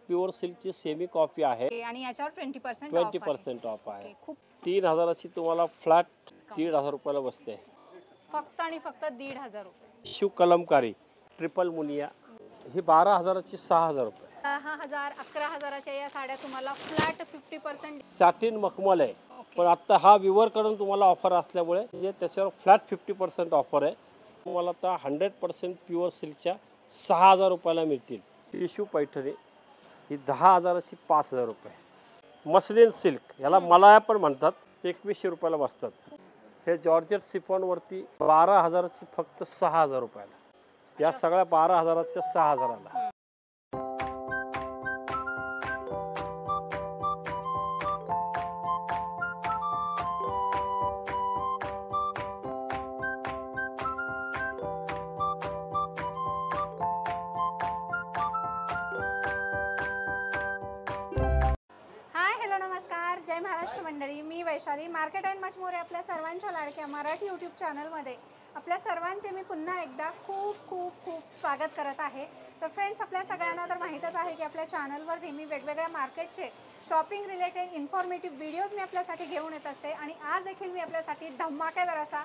Pure सिल्कची semi copy आहे आणि याच्यावर 20% ऑफ आहे. खूप 3000ची तुम्हाला फ्लॅट 1500 रुपयाला बसते. फक्त आणि फक्त 1500 रुपये. टिश्यू कलमकारी ट्रिपल मुनिया ही 12000ची 6000 रुपये. 10,000 11,000च्या या साड्या तुम्हाला फ्लॅट 50% सॅटिन मखमल आहे. पण आता हा विवर कडून तुम्हाला ऑफर असल्यामुळे जे त्याच्यावर फ्लॅट 50% ऑफर आहे. तुम्हाला आता 100% प्युअर सिल्कच्या 6000 रुपयाला मिळतील. टिश्यू पैठणी ही 10,000ची 5000 रुपये. मस्लिन सिल्क याला मलाया पण म्हणतात, 2100 रुपयाला बसतात. हे जॉर्जेट सिफॉनवरती 12,000ची फक्त 6000 रुपयाला. या सगळ्या 12,000च्या 6000ला. जय महाराष्ट्र मंडळी, मी Vaishali market and much more आपल्या सर्वांच्या लाडक्या मराठी यूट्यूब चॅनलमध्ये आपल्या सर्वांचे मी पुन्हा एकदा खूप खूप खूप स्वागत करत आहे. तर फ्रेंड्स, आपल्या सगळ्यांना तर माहीतच आहे की आपल्या चॅनलवर नेहमी वेगवेगळ्या मार्केटचे शॉपिंग रिलेटेड इन्फॉर्मेटिव्ह व्हिडिओज मी आपल्यासाठी घेऊन येत असते. आणि आज देखील मी आपल्यासाठी धमाकेदार असा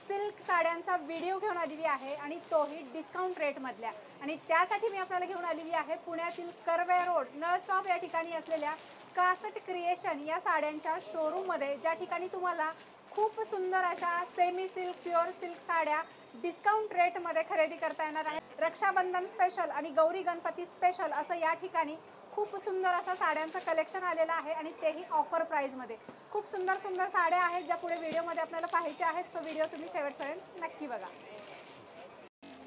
सिल्क साड्यांचा व्हिडिओ घेऊन आलेली आहे आणि तोही डिस्काउंट रेटमधल्या. आणि त्यासाठी मी आपल्याला घेऊन आलेली आहे पुण्यातील कर्वे रोड नळ स्टॉप या ठिकाणी असलेल्या कासट क्रिएशन या साड्यांच्या शोरूममध्ये, ज्या ठिकाणी तुम्हाला खूप सुंदर अशा सेमी सिल्क प्युअर सिल्क साड्या डिस्काउंट रेटमध्ये खरेदी करता येणार आहे. रक्षाबंधन स्पेशल आणि गौरी गणपती स्पेशल असं या ठिकाणी खूप सुंदर असं साड्यांचं कलेक्शन आलेलं आहे आणि तेही ऑफर प्राईजमध्ये. खूप सुंदर सुंदर साड्या आहेत ज्या पुढे व्हिडिओमध्ये आपल्याला पाहायच्या आहेत. सो व्हिडिओ तुम्ही शेवटपर्यंत नक्की बघा.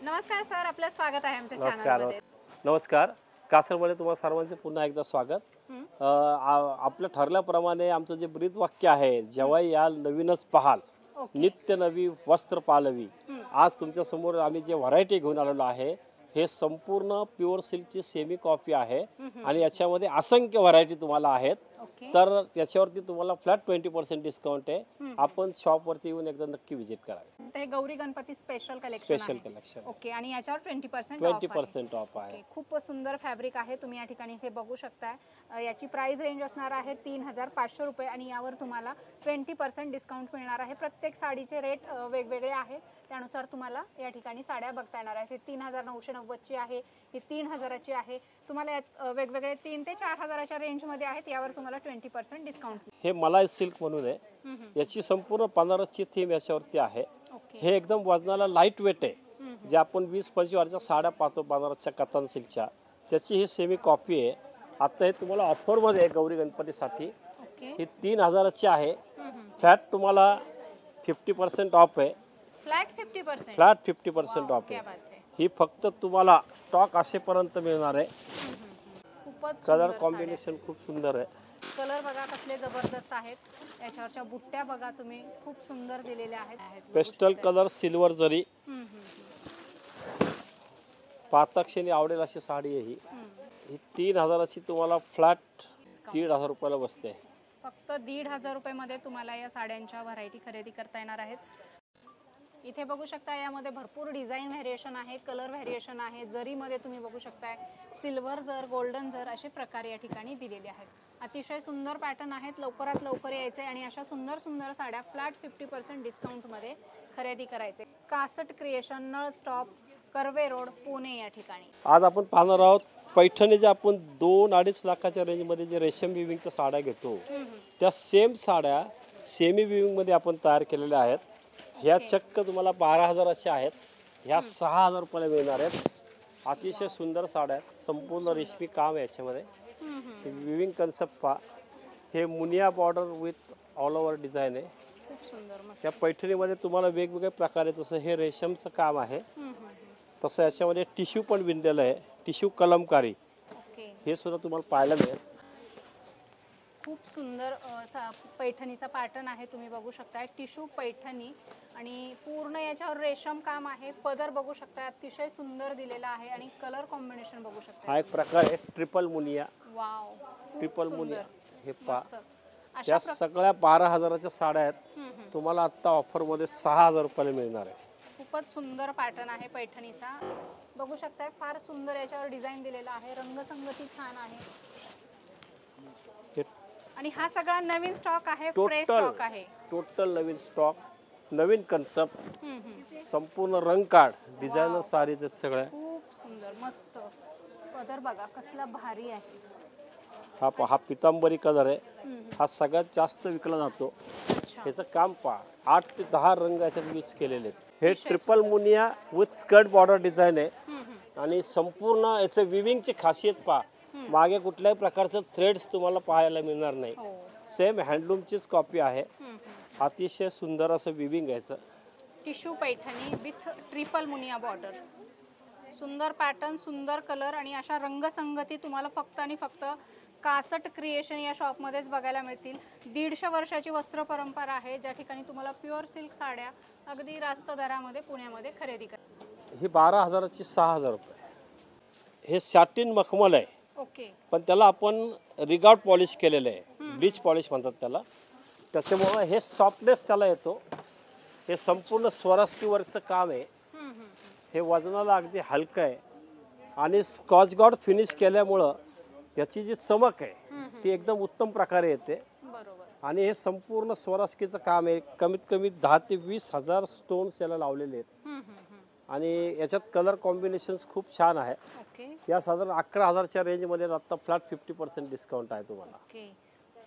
नमस्कार सर, आपलं स्वागत आहे आमच्या चॅनलमध्ये. नमस्कार. कासरमध्ये तुम्हाला सर्वांचे पुन्हा एकदा स्वागत. आपलं ठरल्याप्रमाणे आमचं जे ब्रीद वाक्य आहे, जेव्हा याल नवीनच पाहाल, नित्य नवी वस्त्र पालवी. आज तुमच्या समोर आम्ही जे व्हरायटी घेऊन आलेलो आहे, हे संपूर्ण प्युअर सिल्कची सेमी कॉपी आहे आणि याच्यामध्ये असंख्य व्हरायटी तुम्हाला आहेत. तर त्याच्यावरती तुम्हाला फ्लॅट 20% डिस्काउंट आहे. आपण शॉपवरती येऊन एकदा नक्की व्हिजिट करा. हे Gauri Ganpati special collection. Okay. आणि याच्यावर 20% ऑफ आहे. खूप सुंदर फॅब्रिक आहे. तुम्ही या ठिकाणी हे बघू शकता. याची प्राइस रेंज असणार आहे 3500 रुपये आणि यावर तुम्हाला 20% डिस्काउंट मिळणार आहे. प्रत्येक साडीचे रेट वेगवेगळे आहेत, त्यानुसार तुम्हाला या ठिकाणी साड्या बघता येणार आहेत. 3990ची आहे, ही 3000ची आहे. तुम्हाला यात वेगवेगळे 3 ते 4000च्या रेंजमध्ये आहेत. यावर तुम्हाला 20% डिस्काउंट. हे मलाई सिल्क म्हणून आहे. याची संपूर्ण बनारसची थीम याच्यावरती आहे. हे एकदम वजनाला लाईट वेट आहे. जे आपण 20-25 साड्या पाहतो बनारसच्या कतन सिल्कच्या, त्याची ही सेमी कॉपी आहे. आता हे तुम्हाला ऑफरमध्ये आहे गौरी गणपतीसाठी. ही 3000ची आहे. फ्लॅट तुम्हाला 50% ऑफ आहे. फ्लॅट 50% ऑफ आहे. ही फक्त तुम्हाला स्टॉक असेपर्यंत मिळणार आहे. कलर कॉम्बिनेशन खूप सुंदर आहे. कलर बघा कसले जबरदस्त आहेत. याच्यावरच्या बुट्ट्या बघा तुम्ही, खूप सुंदर दिलेल्या आहेत. पेस्टल कलर सिल्वर जरी पातक्षणी आवडेल अशी साडी आहे ही. 3000ची तुम्हाला फ्लॅट 1500 रुपयाला बसते. फक्त 1500 रुपयामध्ये तुम्हाला या साड्यांच्या व्हरायटी खरेदी करता येणार आहेत. इथे बघू शकता यामध्ये भरपूर डिझाईन व्हेरिएशन आहे, कलर व्हेरिएशन आहे. जरीमध्ये तुम्ही बघू शकताय सिल्वर जर, गोल्डन जर असे प्रकार या ठिकाणी दिलेले आहेत. अतिशय सुंदर पॅटर्न आहेत. लवकरात लवकर यायचे आणि अशा सुंदर सुंदर साड्या फ्लॅट 50% डिस्काउंटमध्ये खरेदी करायचे. कासट क्रिएशन, नळ स्टॉप, कर्वे रोड, पुणे या ठिकाणी. आज आपण पाहणार आहोत पैठणी. जे आपण 2-2.5 लाखाच्या रेंजमध्ये जे रेशम विविंगच्या साड्या घेतो, त्या सेम साड्या सेमी विविंगमध्ये आपण तयार केलेल्या आहेत. ह्या चक्क तुम्हाला 12000च्या आहेत. ह्या 6000 रुपयाला मिळणार आहेत. अतिशय सुंदर साड्या आहेत. संपूर्ण रेशमी काम आहे याच्यामध्ये. विविंग कन्सेप्ट पहा. हे Muniya border with all over design आहे. खूप सुंदर. या पैठणीमध्ये तुम्हाला वेगवेगळे प्रकारे, जसं हे रेशमचं काम आहे, तसं याच्यामध्ये टिश्यू पण विणलेलं आहे. टिश्यू कलमकारी हे सुद्धा तुम्हाला पाहायला मिळेल. खूप सुंदर पैठणीचा पॅटर्न आहे. तुम्ही बघू शकता टिश्यू पैठणी आणि पूर्ण याच्यावर रेशम काम आहे. पदर बघू शकता अतिशय सुंदर दिलेला आहे आणि कलर कॉम्बिनेशन बघू शकता. हा एक प्रकार आहे triple Muniya. Wow, triple Muniya हे पहा. या सगळ्या 12000च्या साड्या आहेत. तुम्हाला आता ऑफरमध्ये 6000 रुपयाला मिळणार आहे. खूपच सुंदर पॅटर्न आहे पैठणीचा. बघू शकताय फार सुंदर याच्यावर डिझाईन दिलेला आहे, रंगसंगती छान आहे. हे आणि हा सगळा नवीन स्टॉक आहे, फ्रेश स्टॉक आहे. टोटल नवीन स्टॉक, नवीन कन्सेप्ट, संपूर्ण रंग कार्ड, डिझायनर साडीज आहेत सगळ्या. खूप सुंदर मस्त. पदर बघा कसला भारी आहे. हा पितांबरी कलर आहे. हा सगळ्यात जास्त विकला जातो. ह्याचं काम पहा, 8 ते 10 रंग याच्यात यूज केलेले आहेत. हे triple Muniya with skirt border design आहे. आणि संपूर्ण याचं विविंगची खासियत पहा, मागे कुठल्याही प्रकारचं थ्रेड्स तुम्हाला पाहायला मिळणार नाही. सेम हँडलूमचीच कॉपी आहे. अतिशय सुंदर असं विविंग याचं. Tissue Paithani with triple Muniya border. सुंदर पॅटर्न, सुंदर कलर आणि अशा रंगसंगती तुम्हाला फक्त आणि फक्त कासट क्रिएशन या शॉपमध्येच बघायला मिळतील. 150 वर्षाची वस्त्र परंपरा आहे, ज्या ठिकाणी तुम्हाला प्युअर सिल्क साड्या अगदी रास्त दरामध्ये पुण्यामध्ये खरेदी करा. ही 12,000ची 6,000 रुपये. हे सॅटिन मखमल आहे. ओके. पण त्याला आपण रिगार्ड पॉलिश केलेलं आहे, ब्लीच पॉलिश म्हणतात त्याला. त्याच्यामुळे हे सॉफ्टनेस त्याला येतो. हे संपूर्ण स्वरास्की वर्कचं काम आहे. हे वजनाला अगदी हलकं आहे आणि स्कॉच गार्ड फिनिश केल्यामुळं याची जी चमक आहे ती एकदम उत्तम प्रकारे येते. आणि हे संपूर्ण स्वरास्कीचं काम आहे. कमीत कमी 10 ते 20,000 स्टोन्स याला लावलेले आहेत. आणि याच्यात कलर कॉम्बिनेशन्स खूप छान आहे. या साधारण 11,000च्या रेंजमध्ये आता फ्लॅट 50% डिस्काउंट आहे तुम्हाला.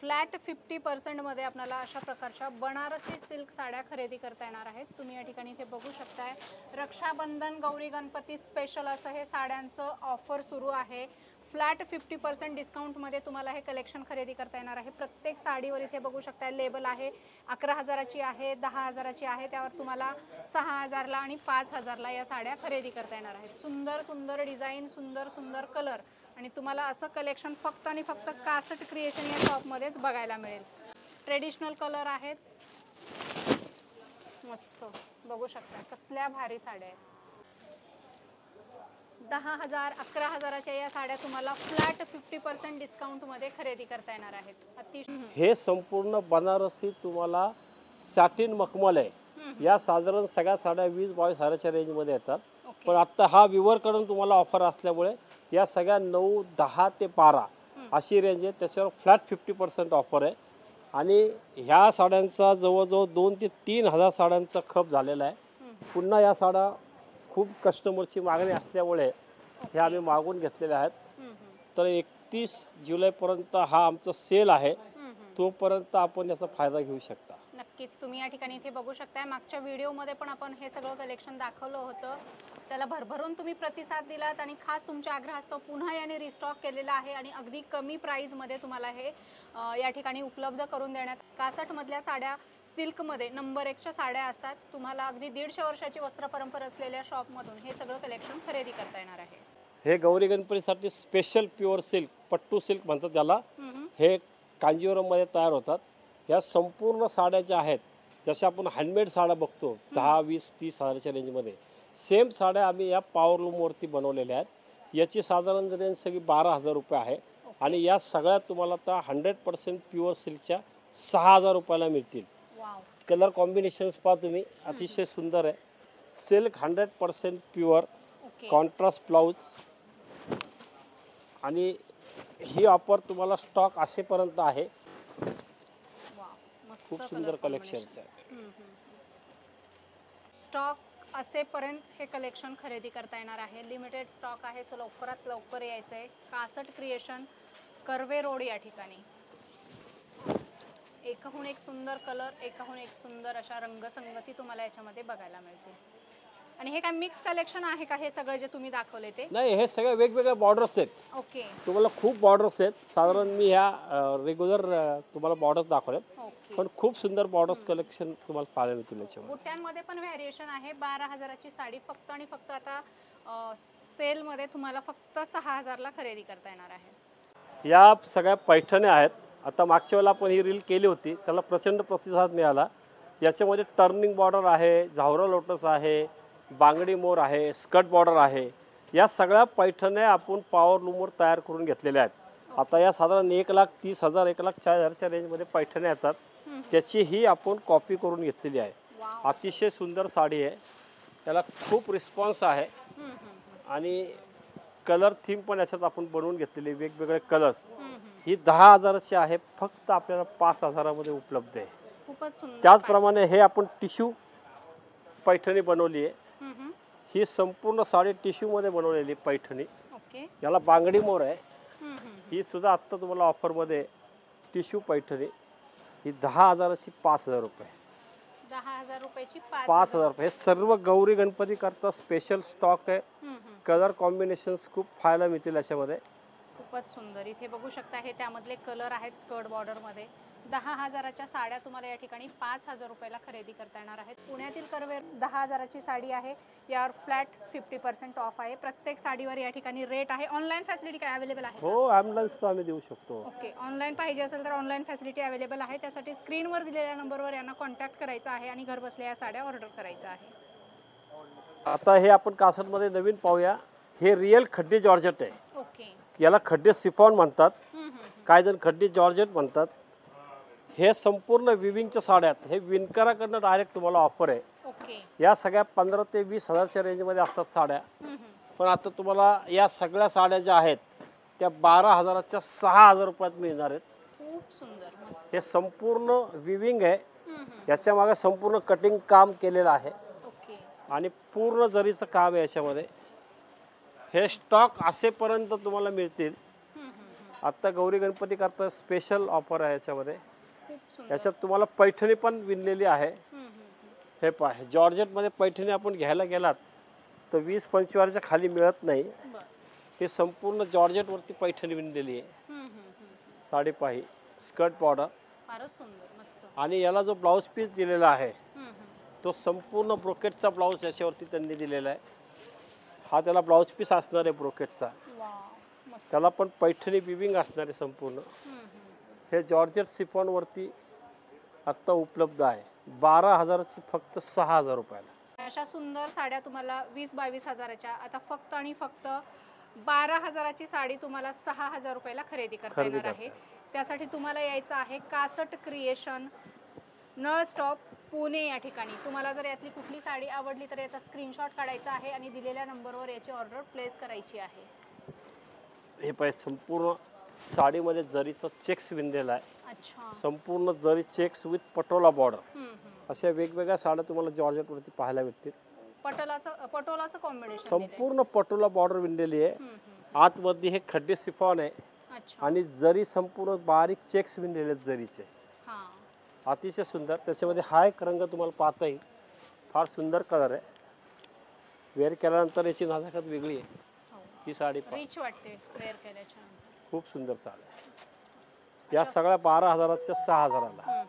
फ्लॅट 50% मध्ये आपल्याला अशा प्रकारच्या बनारसी सिल्क साड्या खरेदी करता येणार आहेत. तुम्ही या ठिकाणी इथे बघू शकताय, रक्षाबंधन गौरी गणपती स्पेशल असं हे साड्यांचं ऑफर सुरू आहे. फ्लॅट 50% डिस्काउंटमध्ये तुम्हाला हे कलेक्शन खरेदी करता येणार आहे. प्रत्येक साडीवर इथे बघू शकताय लेबल आहे. 11,000ची आहे, 10,000ची आहे, त्यावर तुम्हाला 6,000ला आणि 5,000ला या साड्या खरेदी करता येणार आहेत. सुंदर सुंदर डिझाईन, सुंदर सुंदर कलर आणि तुम्हाला असं कलेक्शन फक्त आणि फक्त कासट क्रिएशन या शॉपमध्येच बघायला मिळेल. ट्रेडिशनल कलर आहेत, मस्त बघू शकता कसल्या भारी साड्या आहेत. 10,000, 11,000च्या या साड्या तुम्हाला फ्लॅट 50% डिस्काउंटमध्ये खरेदी करता येणार आहेत. अतिशय हे संपूर्ण बनारसी तुम्हाला सॅटिन मखमल आहे. या साधारण सगळ्या साड्या 20-22,000च्या रेंजमध्ये येतात. पण आता हा विवरकडून तुम्हाला ऑफर असल्यामुळे या सगळ्या 9, 10 ते 12 अशी रेंज आहे. त्याच्यावर फ्लॅट 50% ऑफर आहे. आणि ह्या साड्यांचा जवळजवळ 2 ते 3,000 साड्यांचा खप झालेला आहे. पुन्हा या साड्या खूप कस्टमरची मागणी असल्यामुळे हे आम्ही मागून घेतलेले आहेत. तर 31 जुलैपर्यंत हा आमचा सेल आहे. तोपर्यंत आपण याचा फायदा घेऊ शकता. नक्कीच. तुम्ही या ठिकाणी इथे बघू शकताय, मागच्या व्हिडिओमध्ये पण आपण हे सगळं कलेक्शन दाखवलं होतं. त्याला भरभरून तुम्ही प्रतिसाद दिलात आणि खास तुमच्या आग्रहास्तव पुन्हा याने रिस्टॉक केलेला आहे आणि अगदी कमी प्राईजमध्ये तुम्हाला हे या ठिकाणी उपलब्ध करून देण्यात. कासटमधल्या साड्या सिल्कमध्ये नंबर 1च्या साड्या असतात. तुम्हाला अगदी 150 वर्षाची वस्त्र परंपरा असलेल्या शॉपमधून हे सगळं कलेक्शन खरेदी करता येणार आहे. हे गौरी गणपतीसाठी स्पेशल प्युअर सिल्क, पट्टू सिल्क म्हणतात त्याला. हे कांजीवरममध्ये तयार होतात. या संपूर्ण साड्या ज्या आहेत, जशा आपण हँडमेड साड्या बघतो 10, 20, 30,000च्या रेंजमध्ये, सेम साड्या आम्ही या पॉवरलूमवरती बनवलेल्या आहेत. याची साधारण रेंज सगळी 12,000 रुपये आहे. आणि या सगळ्या तुम्हाला आता 100% प्युअर सिल्कच्या 6,000 रुपयाला मिळतील. कलर कॉम्बिनेशन्स पहा तुम्ही, अतिशय सुंदर आहे. Silk 100% pure, contrast blouse. आणि ही ऑफर तुम्हाला स्टॉक असेपर्यंत आहे. खूप सुंदर कलेक्शन्स आहे. स्टॉक असेपर्यंत हे कलेक्शन खरेदी करता येणार आहे. लिमिटेड स्टॉक आहे, सो लवकरात लवकर यायचं आहे. कासट क्रिएशन, कर्वे रोड या ठिकाणी. एकहून एक सुंदर कलर, एकहून एक सुंदर अशा रंगसंगती तुम्हाला याच्यामध्ये बघायला मिळतील. आणि हे काय मिक्स कलेक्शन आहे का हे सगळे जे तुम्ही दाखवले ते? नाही, हे सगळे वेगवेगळे बॉर्डर्स आहेत. ओके. तुम्हाला खूप बॉर्डर्स आहेत. साधारण मी ह्या रेग्युलर तुम्हाला बॉर्डर्स दाखवलेत, पण खूप सुंदर बॉर्डर्स कलेक्शन तुम्हाला पाहायला मिळतील याच्यामध्ये. बुट्ट्यांमध्ये पण व्हेरिएशन आहे. 12,000ची साडी फक्त आणि फक्त आता सेलमध्ये तुम्हाला फक्त 6,000ला खरेदी करता येणार आहे. या सगळ्या पैठण्या आहेत. आता मागच्या वेळेला आपण ही रील केली होती, त्याला प्रचंड प्रतिसाद मिळाला. याच्यामध्ये टर्निंग बॉर्डर आहे, झावरा लोटस आहे, बांगडी मोर आहे, स्कर्ट बॉर्डर आहे. या सगळ्या पैठण्या आपण पॉवरलूमवर तयार करून घेतलेल्या आहेत. आता या साधारण 1,30,000, 1,40,000च्या रेंजमध्ये पैठण्या येतात. त्याची ही आपण कॉपी करून घेतलेली आहे. अतिशय सुंदर साडी आहे. त्याला खूप रिस्पॉन्स आहे. आणि कलर थीम पण याच्यात आपण बनवून घेतलेली वेगवेगळे कलर्स. ही 10,000ची आहे, फक्त आपल्याला 5,000मध्ये उपलब्ध आहे. खूपच सुंदर. त्याचप्रमाणे हे आपण टिश्यू पैठणी बनवली आहे. ही संपूर्ण साडी टिश्यूमध्ये बनवलेली पैठणी. ओके. याला बांगडी मोर आहे. ही सुद्धा आत्ता तुम्हाला ऑफरमध्ये टिश्यू पैठणी ही 10,000ची 5,000 रुपये. 10,000 रुपयाची 5,000 रुपये. हे सर्व गौरी गणपती करता स्पेशल स्टॉक आहे. कलर कॉम्बिनेशन्स खूप पाहायला मिळतील याच्यामध्ये. खूपच सुंदर. इथे बघू शकता हे त्यामधले कलर आहेत स्कर्ट बॉर्डर मध्ये. 10,000च्या साड्या तुम्हाला या ठिकाणी 5,000 रुपयाला खरेदी करता येणार आहेत. पुण्यातील करवेर 10,000ची साडी आहे. यावर फ्लॅट 50% ऑफ आहे. प्रत्येक साडीवर या ठिकाणी रेट आहे. ऑनलाईन फॅसिलिटी काय अवेलेबल आहे? हो, ऑनलाईन सुद्धा आम्ही देऊ शकतो. ओके. ऑनलाईन पाहिजे असेल तर ऑनलाईन फॅसिलिटी अवेलेबल आहे. त्यासाठी स्क्रीनवर दिलेल्या नंबरवर यांना कॉन्टॅक्ट करायचा आहे आणि घर बसल्या या साड्या ऑर्डर करायच्या आहे. आता हे आपण कासटमध्ये नवीन पाहूया. हे रिअल खड्डी जॉर्जेट आहे. ओके. याला खड्डे सिफॉन म्हणतात, काही जण खड्डी जॉर्जेट म्हणतात. हे संपूर्ण विविंगच्या साड्या आहेत. हे विणकराकडनं डायरेक्ट तुम्हाला ऑफर आहे. ओके. या सगळ्या 15 ते 20,000च्या रेंजमध्ये असतात साड्या. पण आता तुम्हाला या सगळ्या साड्या ज्या आहेत त्या 12,000च्या 6,000 रुपयात मिळणार आहेत. खूप सुंदर. मस्त. हे संपूर्ण विविंग आहे. याच्या मागे संपूर्ण कटिंग काम केलेलं आहे ओके. आणि पूर्ण जरीचं काम आहे याच्यामध्ये. हे स्टॉक असेपर्यंत तुम्हाला मिळतील. आता गौरी गणपती करता स्पेशल ऑफर आहे याच्यामध्ये. याच्यात तुम्हाला पैठणी पण विणलेली आहे. हे पहा, जॉर्जेटमध्ये पैठणी आपण घ्यायला गेलात तर 20-25च्या खाली मिळत नाही. हे संपूर्ण जॉर्जेटवरती पैठणी विणलेली आहे. साडी पाही, स्कर्ट बॉर्डर. फारच सुंदर. मस्त. आणि याला जो ब्लाऊज पीस दिलेला आहे तो संपूर्ण ब्रोकेटचा ब्लाऊज याच्यावरती त्यांनी दिलेला आहे. हा त्याला ब्लाऊज पीस असणार आहे ब्रोकेटचा. त्याला पण पैठणी विविंग असणार आहे संपूर्ण. हे जॉर्जेट सिफॉन वरती आता उपलब्ध आहे. 12,000ची फक्त 6,000 रुपयाला. अशा सुंदर साड्या तुम्हाला 20-22,000च्या आता फक्त आणि फक्त 12,000ची साडी तुम्हाला 6,000 रुपयाला खरेदी करता येणार आहे. त्यासाठी तुम्हाला यायचं आहे कासट क्रिएशन, नळ स्टॉप, पुणे या ठिकाणी. तुम्हाला जर यातली कुठली साडी आवडली तर याचा स्क्रीनशॉट काढायचा आहे आणि दिलेल्या नंबरवर याची ऑर्डर प्लेस करायची आहे. हे पाहिजे संपूर्ण साडीमध्ये जरीचं चेक्स विणलेला आहे. अच्छा. संपूर्ण जरी चेक्स विथ पटोला बॉर्डर. अशा वेगवेगळ्या साड्या तुम्हाला जॉर्जेटवरती पाहायला भेटतील. पटोलाचं कॉम्बिनेशन संपूर्ण पटोला बॉर्डर विणलेली आहे. आतमध्ये हे खड्डे सिफॉन आहे आणि जरी संपूर्ण बारीक चेक्स विणलेले आहेत जरीचे. अतिशय सुंदर. त्याच्यामध्ये हा एक रंग तुम्हाला पाहता येईल. फार सुंदर कलर आहे. वेअर केल्यानंतर याची नजाकत वेगळी आहे. ही साडी रिच वाटते वेअर केल्याच्या नंतर. खूप सुंदर साडी. या सगळ्या 12,000च्या 6,000ला.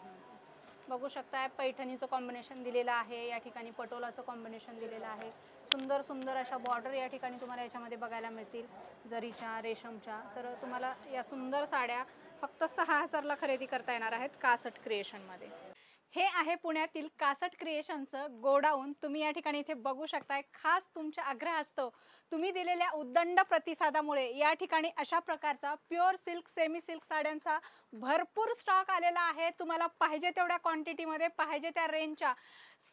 बघू शकताय पैठणीचं कॉम्बिनेशन दिलेलं आहे. या ठिकाणी पटोलाचं कॉम्बिनेशन दिलेलं आहे. सुंदर सुंदर अशा बॉर्डर या ठिकाणी तुम्हाला याच्यामध्ये बघायला मिळतील जरीच्या, रेशमच्या. तर तुम्हाला या सुंदर साड्या फक्त 6,000ला खरेदी करता येणार आहेत कासट क्रिएशनमध्ये. हे आहे पुण्यातील कासट क्रिएशनचं गोडाऊन. तुम्ही या ठिकाणी इथे बघू शकताय. खास तुमच्या आग्रह असतो, तुम्ही दिलेल्या उद्दंड प्रतिसादामुळे या ठिकाणी अशा प्रकारचा प्युअर सिल्क, सेमी सिल्क साड्यांचा भरपूर स्टॉक आलेला आहे. तुम्हाला पाहिजे तेवढ्या क्वांटिटीमध्ये, पाहिजे त्या रेंजच्या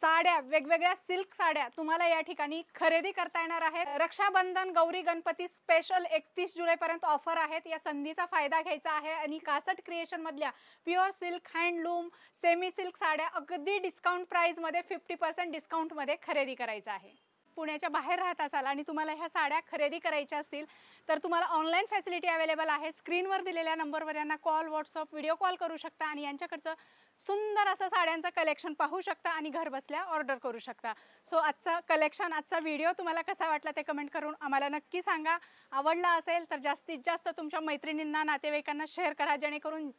साड्या, वेगवेगळ्या सिल्क साड्या तुम्हाला या ठिकाणी खरेदी करता येणार आहे. रक्षाबंधन, गौरी गणपती स्पेशल 31 जुलैपर्यंत ऑफर आहेत. या संधीचा फायदा घ्यायचा आहे आणि कासट क्रिएशन मधल्या pure silk, handloom, semi silk साड्या अगदी डिस्काउंट प्राइस मध्ये 50% डिस्काउंट मध्ये खरेदी करायचं आहे. पुण्याच्या बाहेर राहत असाल आणि तुम्हाला ह्या साड्या खरेदी करायच्या असतील तर तुम्हाला ऑनलाईन फॅसिलिटी अवेलेबल आहे. स्क्रीनवर दिलेल्या नंबरवर यांना कॉल, व्हॉट्सअप, व्हिडिओ कॉल करू शकता आणि यांच्याकडचं सुंदर असं साड्यांचं कलेक्शन पाहू शकता आणि घर बसल्या ऑर्डर करू शकता. सो आजचं कलेक्शन, आजचा व्हिडिओ तुम्हाला कसा वाटला ते कमेंट करून आम्हाला नक्की सांगा. आवडला असेल तर जास्तीत जास्त तुमच्या मैत्रिणींना, नातेवाईकांना शेअर करा, जेणेकरून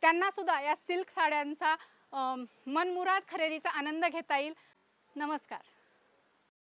त्यांना सुद्धा या सिल्क साड्यांचा मनमुराद खरेदीचा आनंद घेता येईल. नमस्कार.